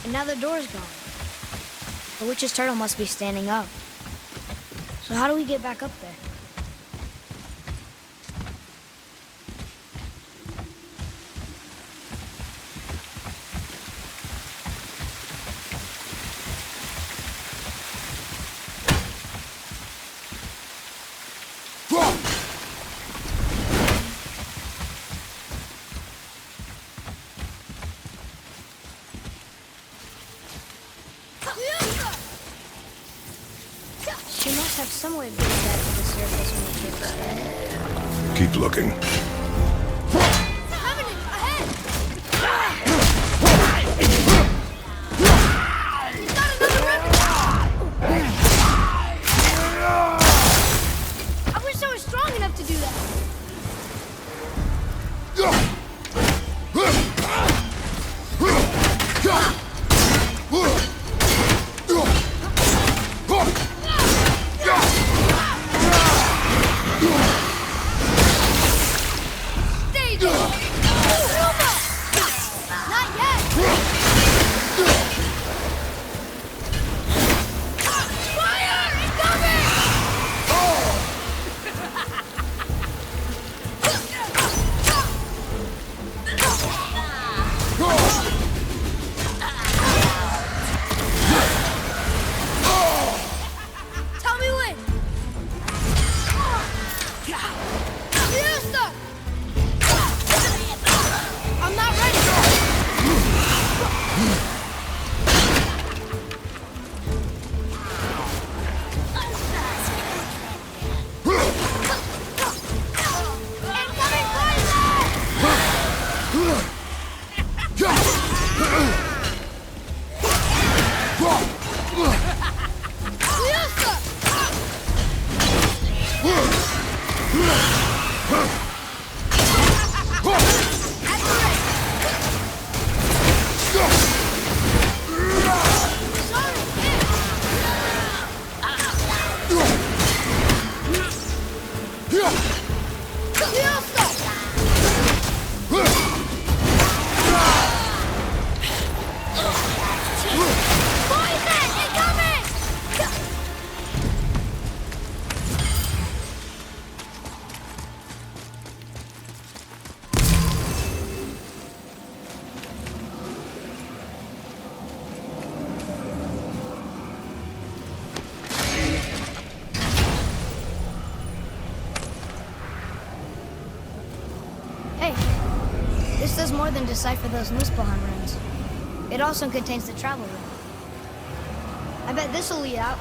And now the door's gone. The witch's turtle must be standing up. So how do we get back up there? She must have some way of getting back to the surface when the turtle's dead. Keep looking. Covenant, ahead! Got another weapon! I wish I was strong enough to do that. This does more than decipher those Muspelheim runes. It also contains the travel rune. I bet this'll lead out.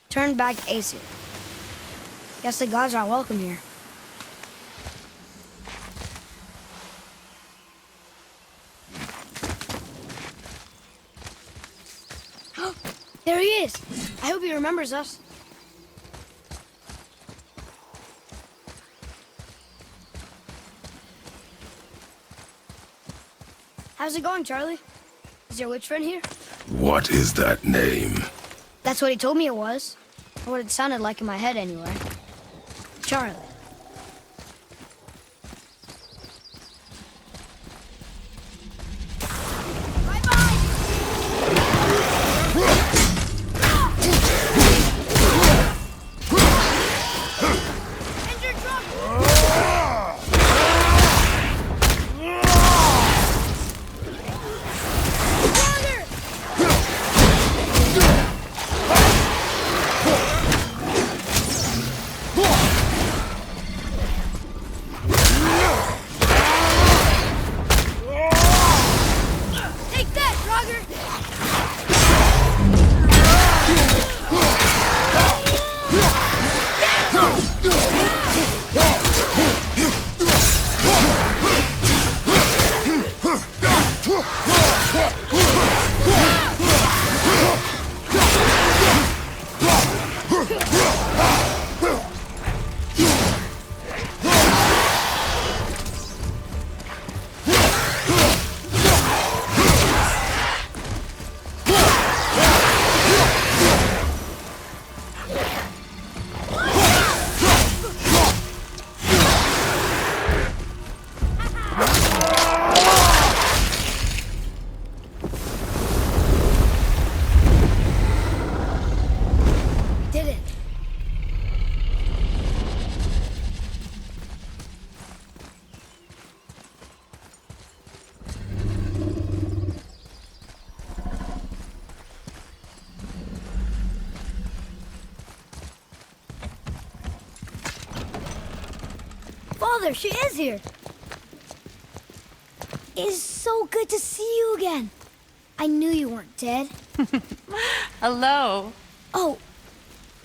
Turn back Aesir. Guess the gods are welcome here. There he is! I hope he remembers us. How's it going, Charlie? Is your witch friend here? What is that name? That's what he told me it was. Or what it sounded like in my head, anyway. Charlie. Baldur, she is here. It is so good to see you again. I knew you weren't dead. Hello. Oh,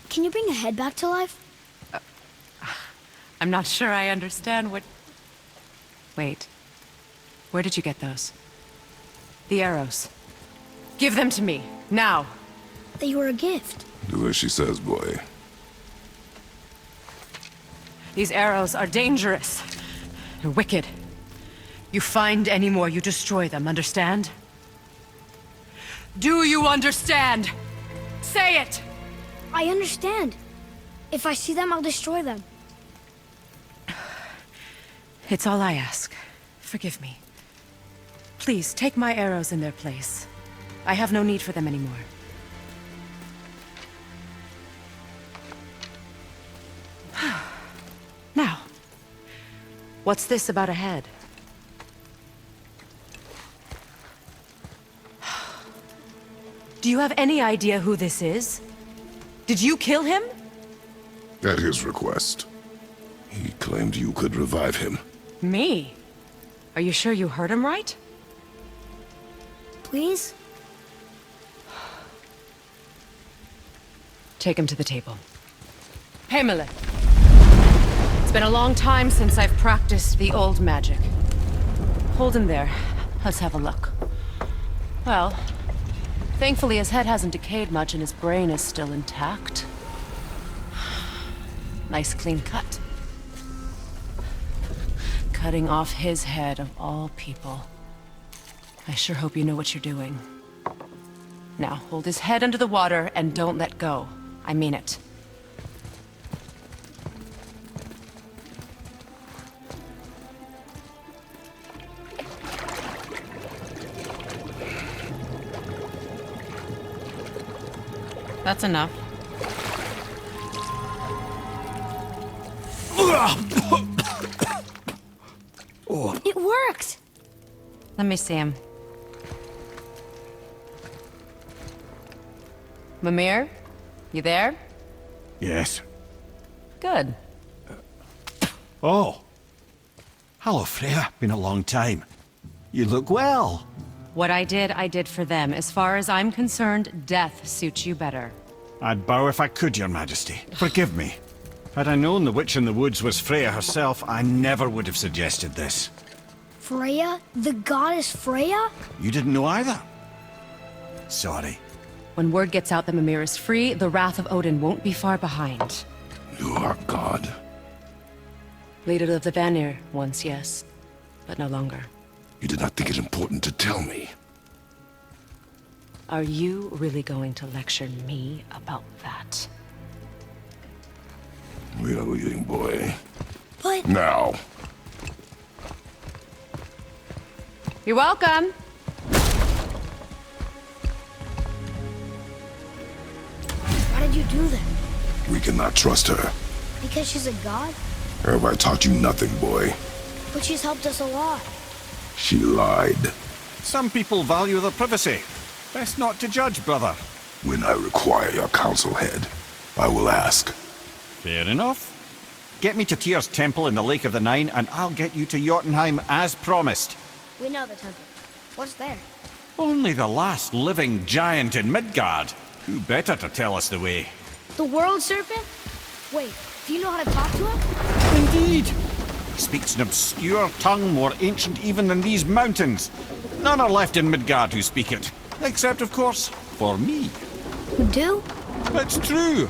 can you bring a head back to life? I'm not sure I understand what... Wait. Where did you get those? The arrows. Give them to me, now. They were a gift. Do as she says, boy. These arrows are dangerous. They're wicked. You find any more, you destroy them, understand? Do you understand? Say it! I understand. If I see them, I'll destroy them. It's all I ask. Forgive me. Please, take my arrows in their place. I have no need for them anymore. Now, what's this about a head? Do you have any idea who this is? Did you kill him? At his request. He claimed you could revive him. Me? Are you sure you heard him right? Please? Take him to the table. Pamela. It's been a long time since I've practiced the old magic. Hold him there. Let's have a look. Well, thankfully his head hasn't decayed much and his brain is still intact. Nice clean cut. Cutting off his head of all people. I sure hope you know what you're doing. Now, hold his head under the water and don't let go. I mean it. That's enough. It worked! Let me see him. Mimir? You there? Yes. Good. Oh. Hello, Freya. Been a long time. You look well. What I did for them. As far as I'm concerned, death suits you better. I'd bow if I could, Your Majesty. Forgive me. Had I known the witch in the woods was Freya herself, I never would have suggested this. Freya? The goddess Freya? You didn't know either? Sorry. When word gets out that Mimir is free, the wrath of Odin won't be far behind. You are God. Leader of the Vanir, once yes, but no longer. You did not think it important to tell me. Are you really going to lecture me about that? We are leaving, boy. But... Now. You're welcome. Why did you do that? We cannot trust her. Because she's a god? Have I taught you nothing, boy? But she's helped us a lot. She lied. Some people value their privacy. Best not to judge, brother. When I require your council head, I will ask. Fair enough. Get me to Tyr's temple in the Lake of the Nine, and I'll get you to Jotunheim as promised. We know the temple. What's there? Only the last living giant in Midgard. Who better to tell us the way? The world serpent? Wait, do you know how to talk to him? Indeed. He speaks an obscure tongue more ancient even than these mountains. None are left in Midgard who speak it. Except, of course, for me. You do? It's true.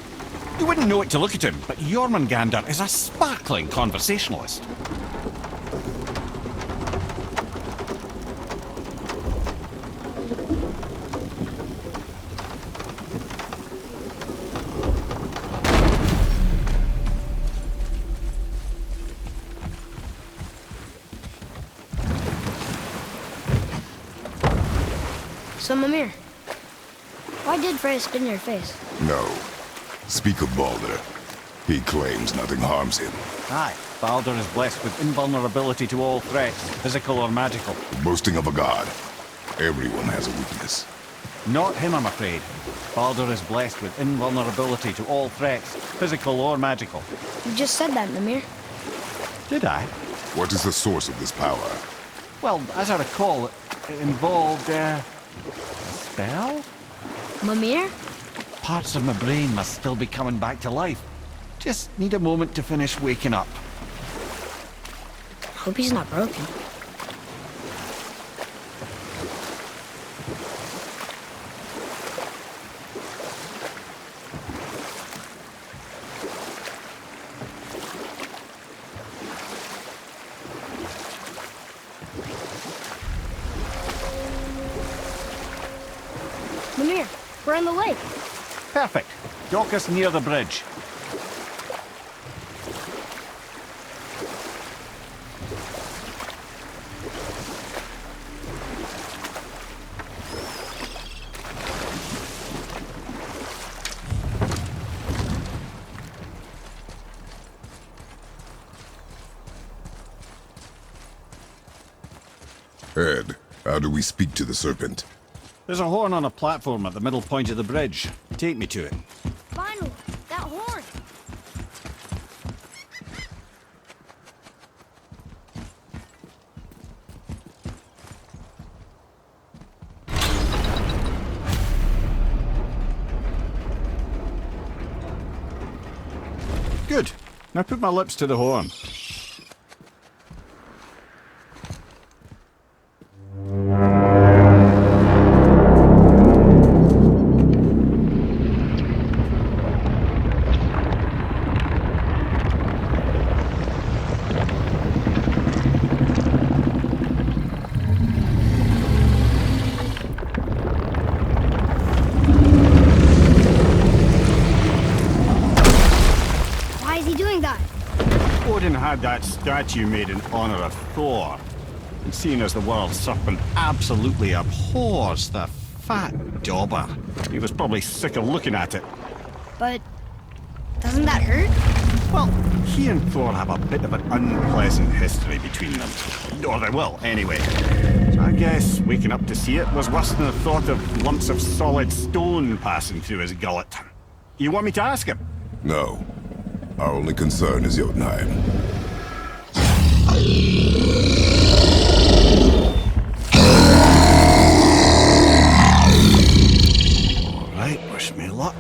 You wouldn't know it to look at him, but Jormungandr is a sparkling conversationalist. So, Mimir, why did Freya spit in your face? No. Speak of Baldur. He claims nothing harms him. Aye, Baldur is blessed with invulnerability to all threats, physical or magical. Boasting of a god. Everyone has a weakness. Not him, I'm afraid. Baldur is blessed with invulnerability to all threats, physical or magical. You just said that, Mimir. Did I? What is the source of this power? Well, as I recall, it involved, a spell? Mimir? Parts of my brain must still be coming back to life. Just need a moment to finish waking up. Hope he's not broken. Mimir, we're in the lake. Perfect. Dock us near the bridge. Ed, how do we speak to the serpent? There's a horn on a platform at the middle point of the bridge. Take me to it. Finally, that horn. Good. Now put my lips to the horn. Why is he doing that? Odin had that statue made in honor of Thor. And seeing as the world serpent absolutely abhors the fat dauber, he was probably sick of looking at it. But doesn't that hurt? Well, he and Thor have a bit of an unpleasant history between them. Or they will, anyway. So I guess waking up to see it was worse than the thought of lumps of solid stone passing through his gullet. You want me to ask him? No. Our only concern is Jotunheim. All right, wish me luck.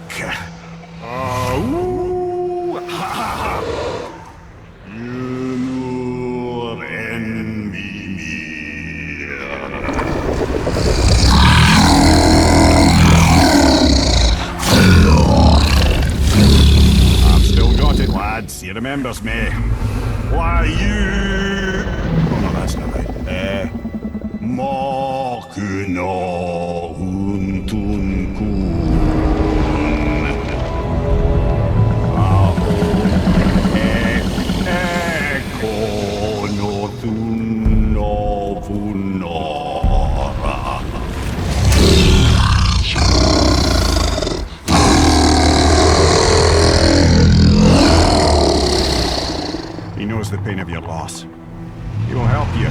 Ooh, ha, ha, ha. Nur en I've still got it, lads. He remembers me. Why you? Oh no, that's not right. Makuna huntun kun. He knows the pain of your loss. He will help you.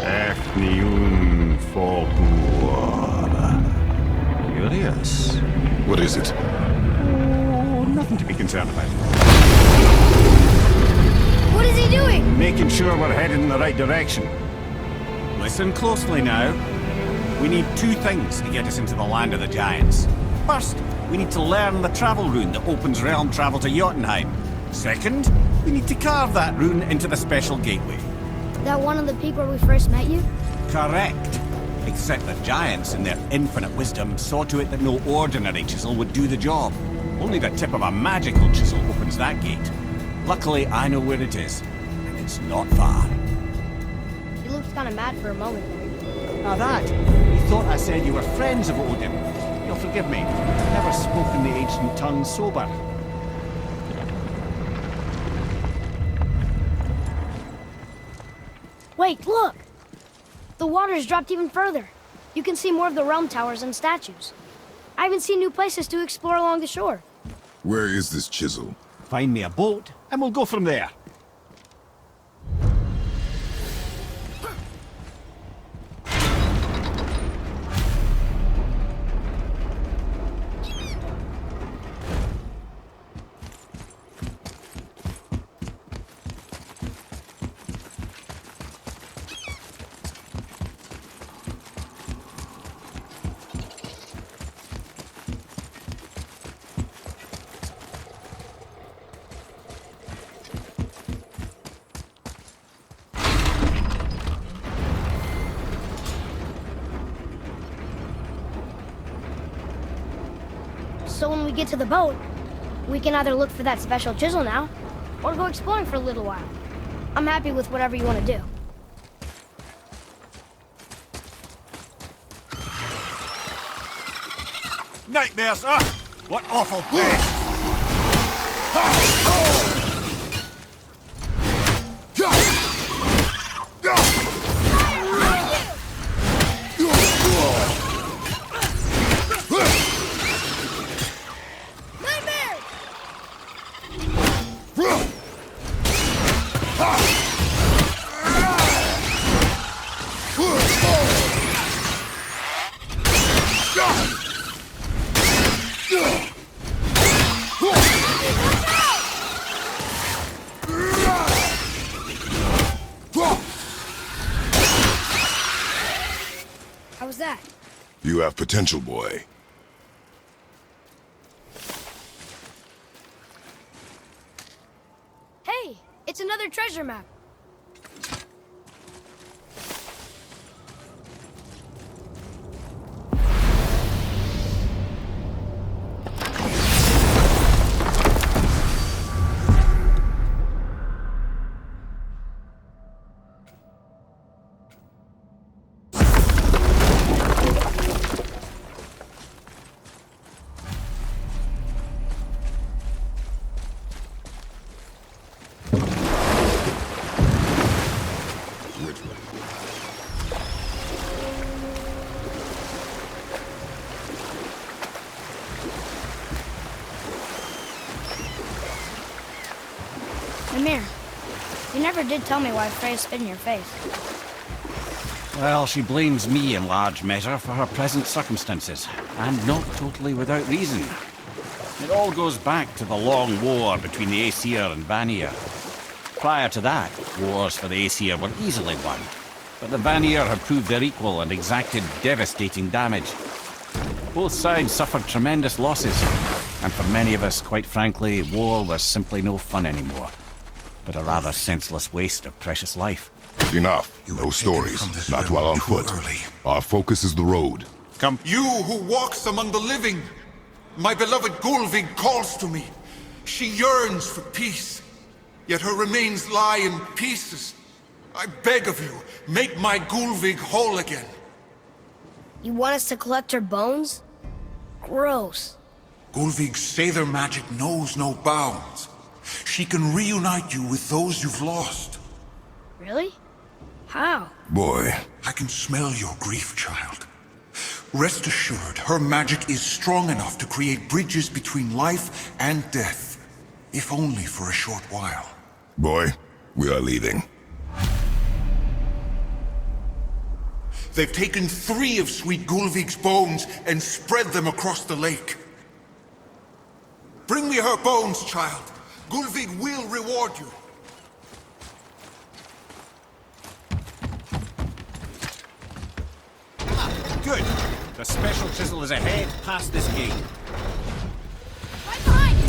Efniun Fogur. Curious. What is it? Oh, nothing to be concerned about. What is he doing? Making sure we're headed in the right direction. Listen closely now. We need two things to get us into the land of the giants. First, we need to learn the travel rune that opens realm travel to Jotunheim. Second, we need to carve that rune into the special gateway. That one on the peak where we first met you? Correct. Except the giants, in their infinite wisdom, saw to it that no ordinary chisel would do the job. Only the tip of a magical chisel opens that gate. Luckily, I know where it is, and it's not far. He looked kind of mad for a moment there. Now that, you thought I said you were friends of Odin. You'll forgive me. I've never spoken the ancient tongue sober. Wait, look! The water's dropped even further. You can see more of the realm towers and statues. I even see new places to explore along the shore. Where is this chisel? Find me a boat, and we'll go from there. So when we get to the boat, we can either look for that special chisel now, or go exploring for a little while. I'm happy with whatever you want to do. Nightmares, ah! What awful place! How was that? You have potential, boy. Hey, it's another treasure map. Mimir, you never did tell me why Freya spit in your face. Well, she blames me in large measure for her present circumstances, and not totally without reason. It all goes back to the long war between the Aesir and Vanir. Prior to that, wars for the Aesir were easily won, but the Vanir had proved their equal and exacted devastating damage. Both sides suffered tremendous losses, and for many of us, quite frankly, war was simply no fun anymore, but a rather senseless waste of precious life. Enough. No stories. Not while on foot. Our focus is the road. Come. You who walks among the living! My beloved Gulvig calls to me. She yearns for peace, yet her remains lie in pieces. I beg of you, make my Gulvig whole again. You want us to collect her bones? Gross. Gulvig's Sather magic knows no bounds. She can reunite you with those you've lost. Really? How? Boy. I can smell your grief, child. Rest assured, her magic is strong enough to create bridges between life and death, if only for a short while. Boy, we are leaving. They've taken 3 of Sweet Gulvig's bones and spread them across the lake. Bring me her bones, child. Gulvig will reward you. Good. The special chisel is ahead, past this gate. Right behind you!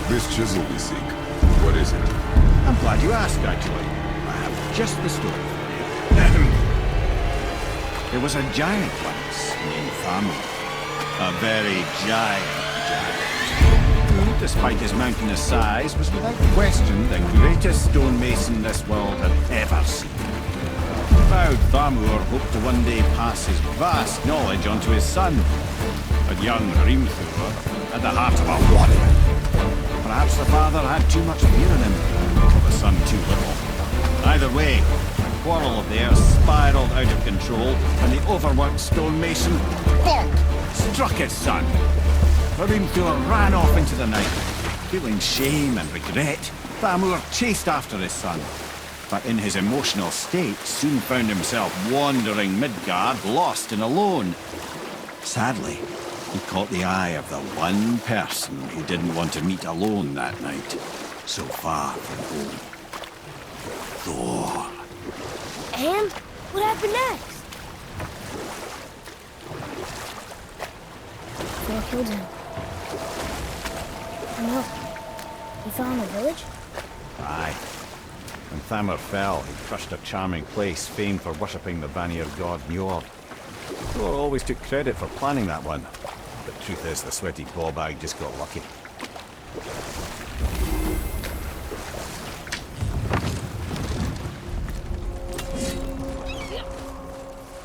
This chisel we seek. What is it? I'm glad you asked, actually. I have just the story for you. There was a giant once named Thamur. A very giant. Who, despite his mountainous size, was without question the greatest stonemason this world had ever seen. Proud Thamur hoped to one day pass his vast knowledge onto his son. But young Hrimthur had the heart of a warrior. Perhaps the father had too much fear in him, or the son too little. Either way, a quarrel of theirs spiraled out of control when the overworked stonemason, bonk, struck his son. Hrimthur ran off into the night. Feeling shame and regret, Thamur chased after his son, but in his emotional state soon found himself wandering Midgard, lost and alone. Sadly, he caught the eye of the one person he didn't want to meet alone that night, so far from home. Thor. And? What happened next? Thor killed him. And look, he found the village? Aye. When Thamur fell, he crushed a charming place famed for worshipping the Vanir god Njord. Thor always took credit for planning that one. But truth is, the sweaty ballbag just got lucky.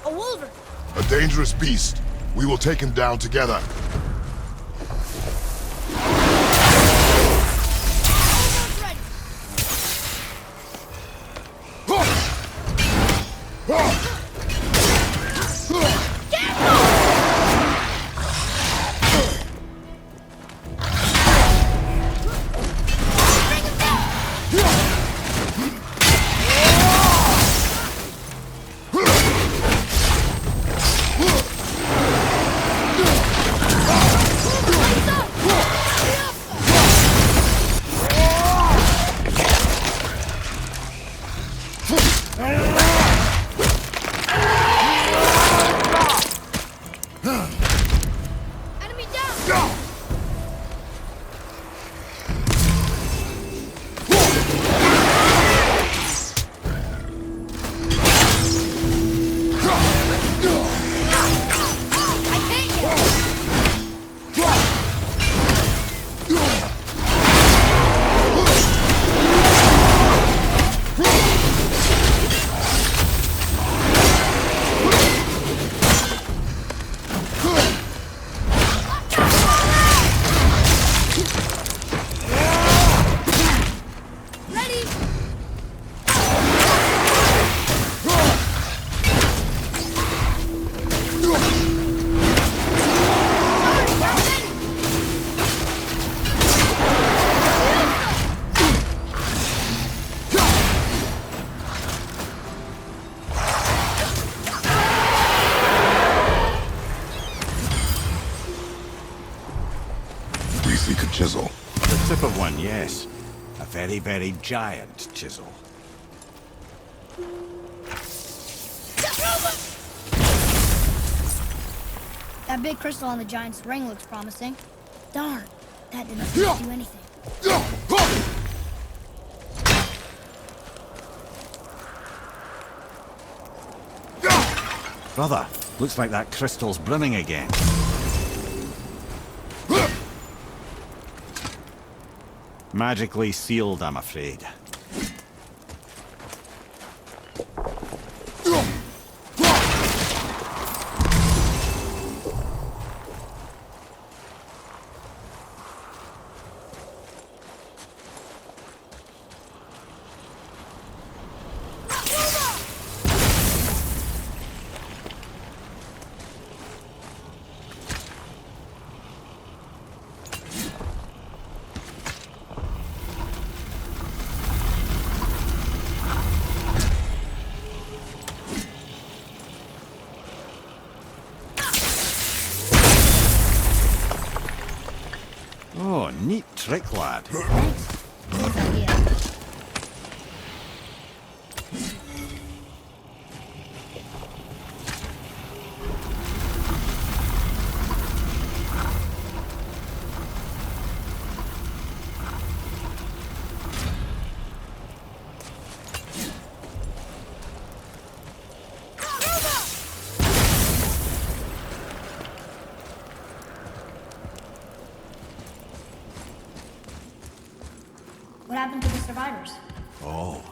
A wolver! A dangerous beast. We will take him down together. Almost ready! Bring him down! Enemy down! I hate you! Ready! We seek a chisel. The tip of one, yes. A very, very giant chisel. That big crystal on the giant's ring looks promising. Darn, that didn't do anything. Brother, looks like that crystal's brimming again. Magically sealed, I'm afraid. Oh, neat trick, lad. Thanks. Nice idea. What happened to the survivors? Oh,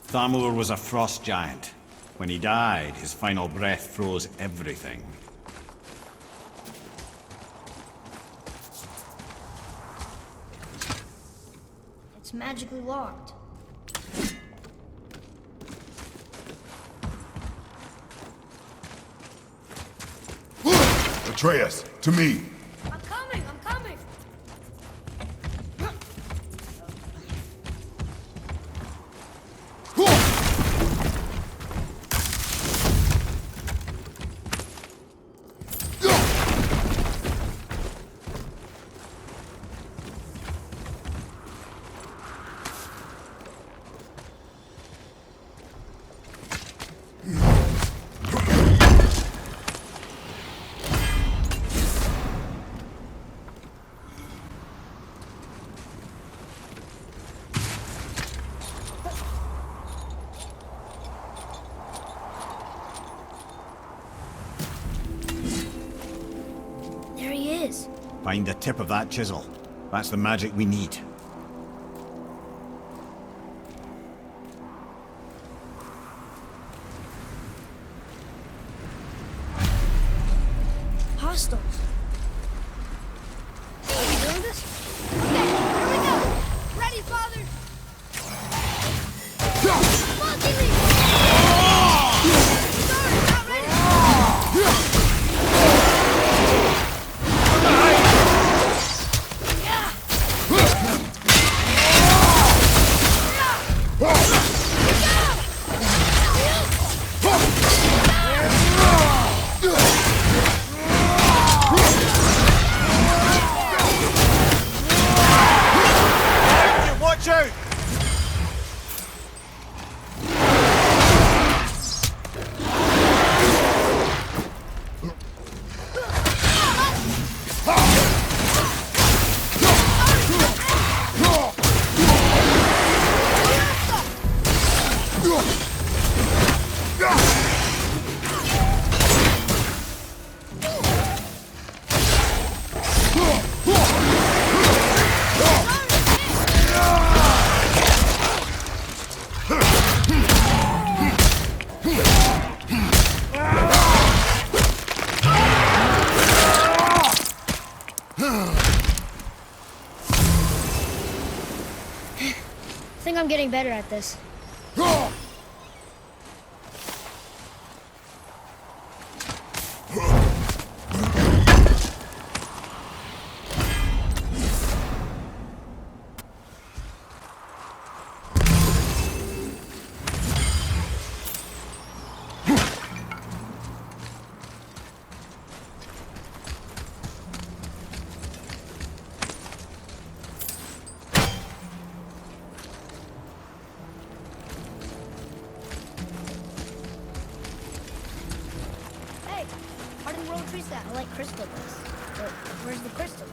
Thamur was a frost giant. When he died, his final breath froze everything. It's magically locked. Atreus, to me. I'm coming! I'm coming! Find the tip of that chisel. That's the magic we need. Hostiles. Are we doing this? Okay, here we go. Ready, father? Monkey leap! Sorry, not ready. Watch out! I think I'm getting better at this. Hey, hardened road trees that I like crystal this. But where's the crystal?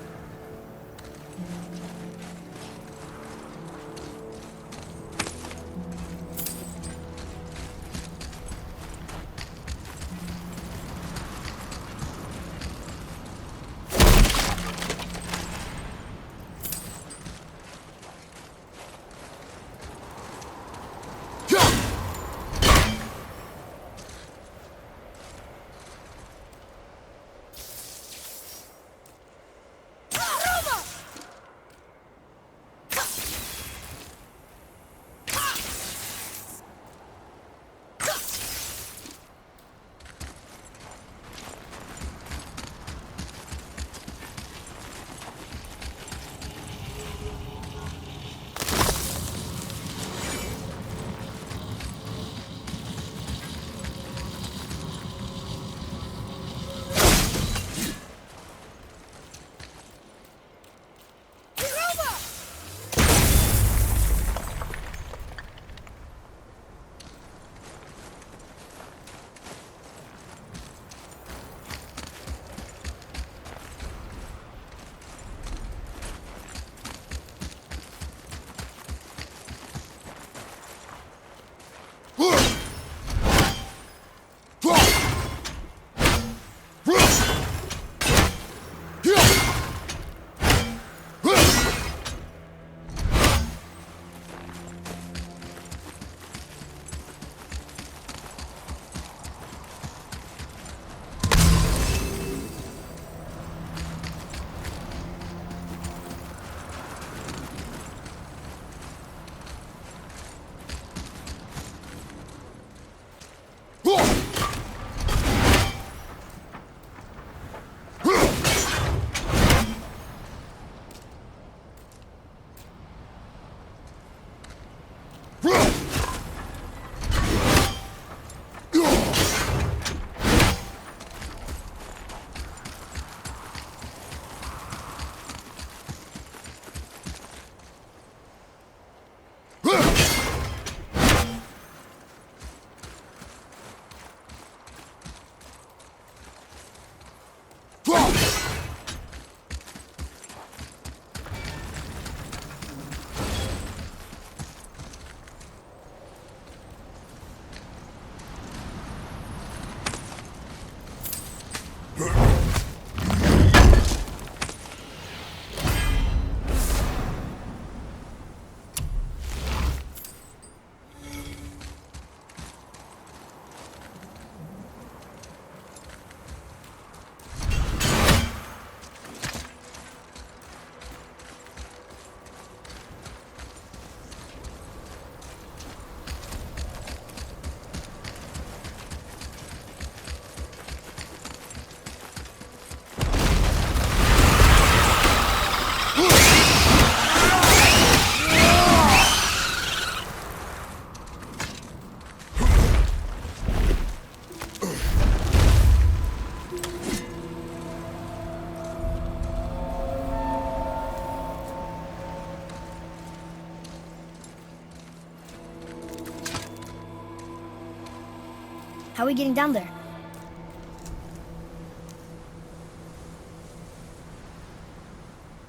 How are we getting down there?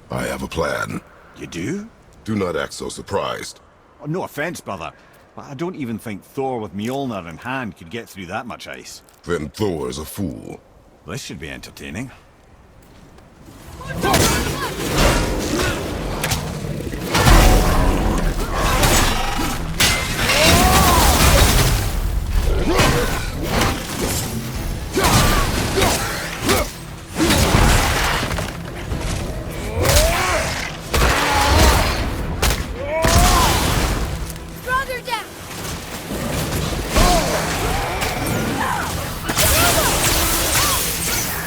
I have a plan. You do? Do not act so surprised. Oh, no offense, brother, but I don't even think Thor with Mjolnir in hand could get through that much ice. Then Thor is a fool. This should be entertaining. Brother down!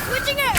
Switching it!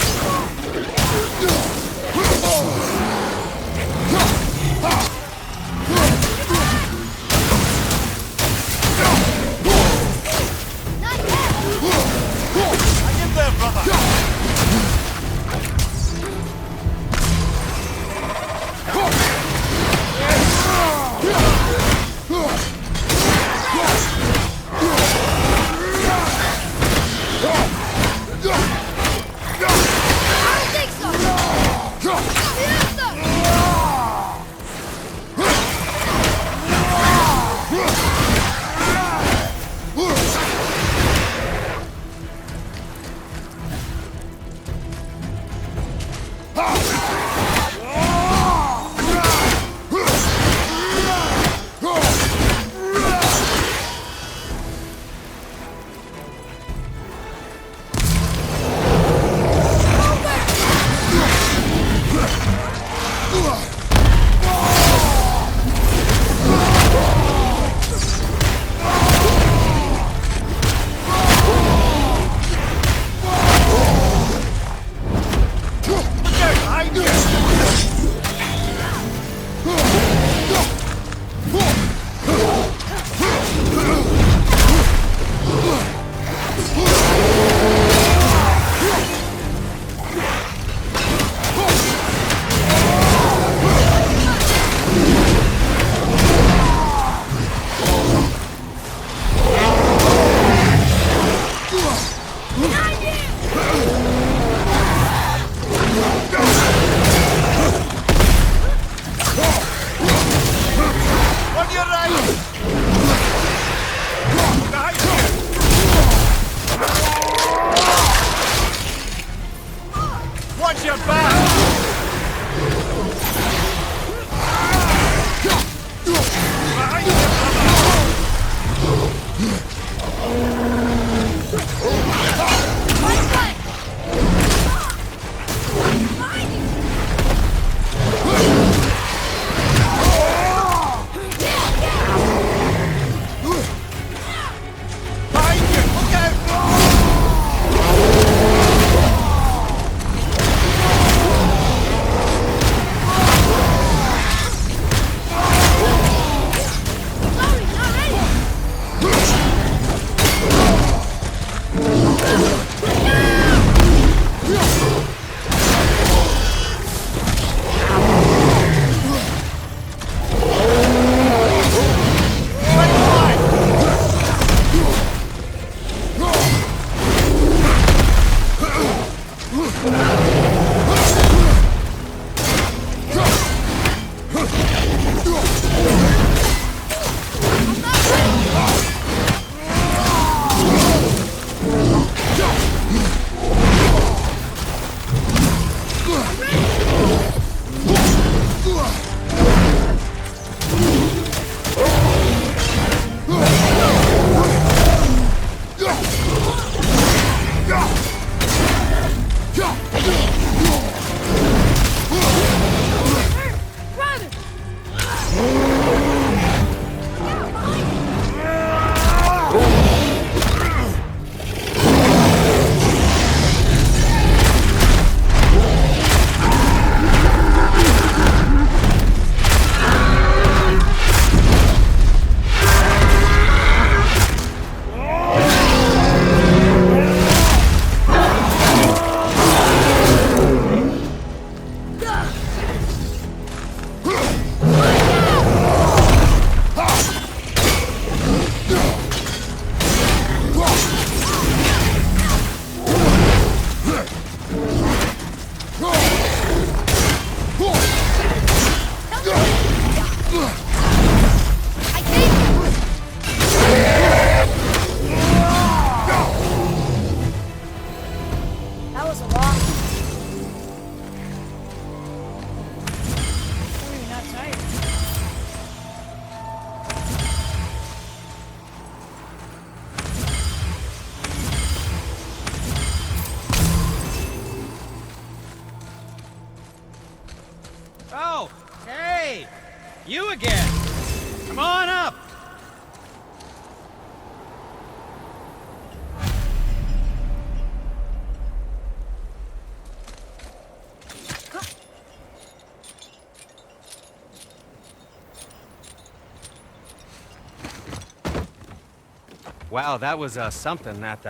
Wow, that was something, that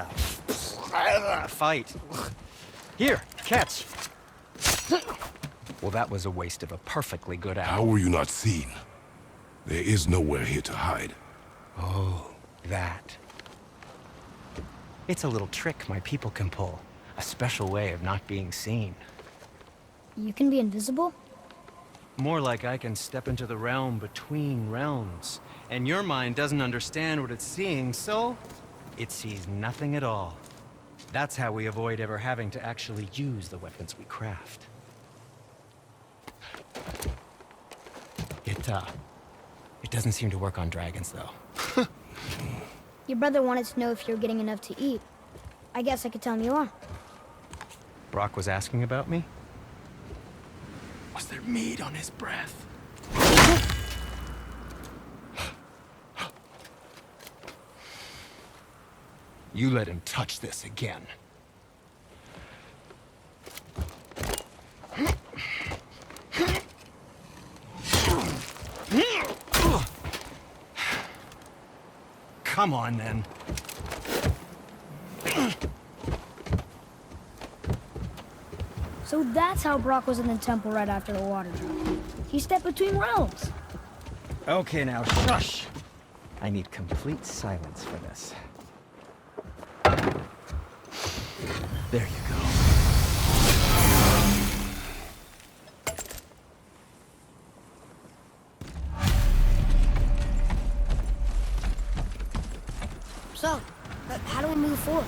fight. Here, catch. Well, that was a waste of a perfectly good How hour. were you not seen? There is nowhere here to hide. Oh, that. It's a little trick my people can pull. A special way of not being seen. You can be invisible? More like I can step into the realm between realms. And your mind doesn't understand what it's seeing, so it sees nothing at all. That's how we avoid ever having to actually use the weapons we craft. It doesn't seem to work on dragons, though. Your brother wanted to know if you're getting enough to eat. I guess I could tell him you are. Brock was asking about me? Was there meat on his breath? You let him touch this again. Come on, then. So that's how Brock was in the temple right after the water drop. He stepped between realms. Okay, now shush. I need complete silence for this. There you go. So, how do we move forward?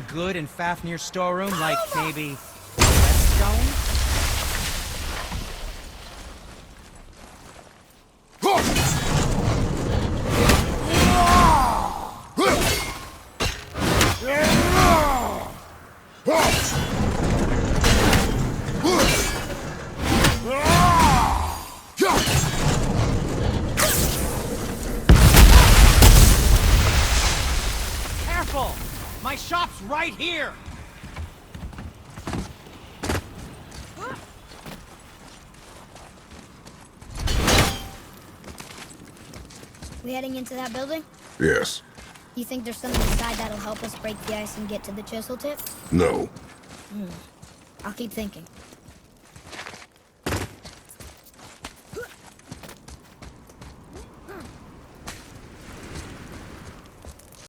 Good in Fafnir's storeroom, like maybe Redstone? Careful! My shop's right here! We heading into that building? Yes. You think there's something inside that'll help us break the ice and get to the chisel tip? No. I'll keep thinking.